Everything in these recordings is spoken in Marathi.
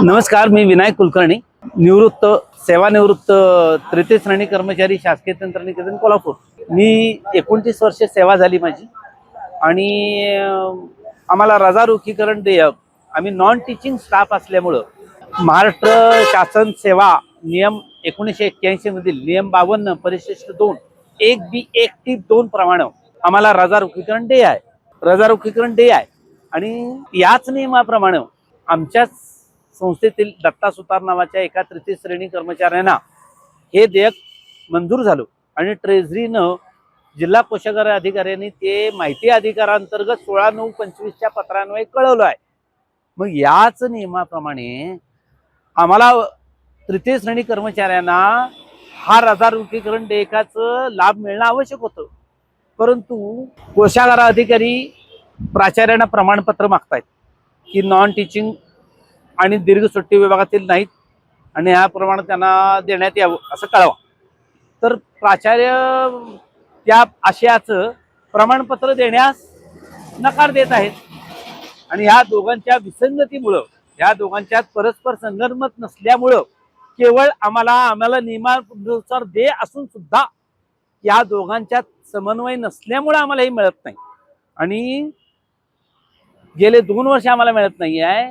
नमस्कार, मी विनायक कुलकर्णी, निवृत्त सेवानिवृत्त तृतीय श्रेणी कर्मचारी शासकीय तंत्रनिकेतन कोल्हापूर। मी 29 वर्षे सेवा झाली माझी आणि आम्हाला रजारोखीकरण देयक आम्ही नॉन टीचिंग स्टाफ असल्यामुळं महाराष्ट्र शासन सेवा नियम 1981 मधील नियम 52 परिशिष्ट 2 1B 1T2 प्रमाणे आम्हाला रजारोखीकरण देय आहे। रजारोखीकरण देय आहे आणि याच नियमाप्रमाणे आमच्याच संस्थेतील दत्ता सुतार नावाच्या एका तृतीय श्रेणी कर्मचाऱ्यांना हे देयक मंजूर झालं आणि ट्रेझरीनं जिल्हा कोषागार अधिकाऱ्यांनी ते माहिती अधिकारांतर्गत 16/9/25 पत्रान्वये कळवलं आहे। मग याच नियमाप्रमाणे आम्हाला तृतीय श्रेणी कर्मचाऱ्यांना हा रजारोखीकरण देयकाचं लाभ मिळणं आवश्यक होतं, परंतु कोषागार अधिकारी प्राचार्यांना प्रमाणपत्र मागतायत की नॉन टीचिंग आणि दीर्घ सुट्टी विभागातील नाहीत आणि ह्याप्रमाणे त्यांना देण्यात यावं असं कळवा। तर प्राचार्य त्या आशयाचं प्रमाणपत्र देण्यास नकार देत आहेत आणि ह्या दोघांच्या विसंगतीमुळं, ह्या दोघांच्यात परस्पर संगनमत नसल्यामुळं केवळ आम्हाला नियमानुसार दे असून सुद्धा या दोघांच्यात समन्वय नसल्यामुळे आम्हाला हे मिळत नाही आणि गेले 2 वर्ष आम्हाला मिळत नाही आहे।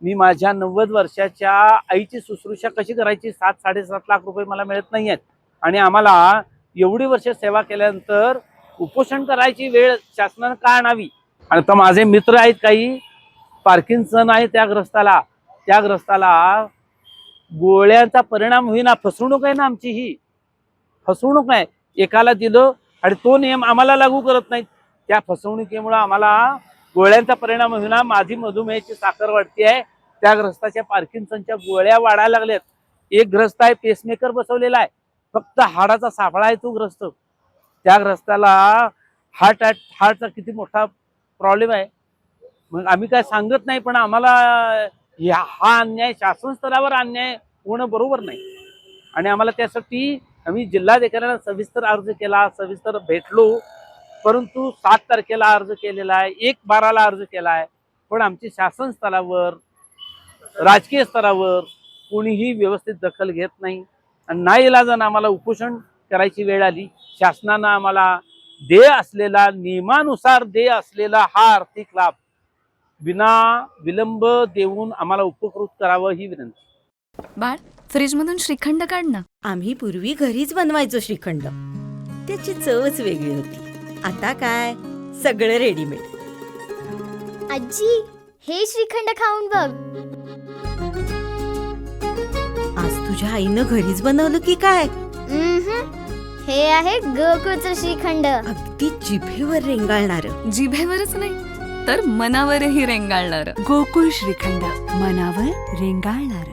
मी माझ्या 90 वर्षाच्या आईची शुश्रूषा कशी करायची, 7-7.5 लाख रुपये मला मिळत नाही आहेत आणि आम्हाला एवढी वर्ष सेवा केल्यानंतर उपोषण करायची वेळ शासनानं का आणावी। आणि तर माझे मित्र आहेत, काही पार्किन्सन आहे, त्या ग्रस्ताला गोळ्यांचा परिणाम होईना। फसवणूक आहे ना आमची, ही फसवणूक आहे। एकाला दिलं आणि तो नियम आम्हाला लागू करत नाहीत, त्या फसवणुकीमुळे आम्हाला गोळ्यांचा परिणाम होईना। माझी मधुमेहाची साखर वाढती आहे, त्या ग्रस्ताच्या पार्किन्सनच्या गोळ्या वाढायला लागल्यात। एक ग्रस्त आहे, पेसमेकर बसवलेला आहे, फक्त हाडाचा सापळा आहे तो ग्रस्त। त्या ग्रस्ताला हार्टचा किती मोठा प्रॉब्लेम आहे। मग आम्ही काय सांगत नाही, पण आम्हाला हा अन्याय शासन स्तरावर अन्याय होणं बरोबर नाही आणि आम्हाला त्यासाठी आम्ही जिल्हाधिकाऱ्यांना सविस्तर अर्ज केला, सविस्तर भेटलो, परंतु 7 तारखेला अर्ज केलेला आहे, 1/12ला अर्ज केला आहे, पण आमची शासन स्तरावर राजकीय स्तरावर कोणीही व्यवस्थित दखल घेत नाही आणि नाईलाजानं आम्हाला उपोषण करायची वेळ आली। शासनानं आम्हाला नियमानुसार देय असलेला हा आर्थिक लाभ विना विलंब देऊन आम्हाला उपकृत करावं ही विनंती। बाळ, फ्रीज मधून श्रीखंड काढ ना। आम्ही पूर्वी घरीच बनवायचो श्रीखंड, त्याची चवच वेगळी होती। आता काय सगळं रेडीमेड। आजी, हे श्रीखंड खाऊन बघ। आज तुझ्या आईनं घरीच बनवलं की काय? हे आहे गोकुळचं श्रीखंड, अगदी जिभेवर रेंगाळणार। जिभेवरच नाही तर मनावरही रेंगाळणार। गोकुळ श्रीखंड, मनावर रेंगाळणार।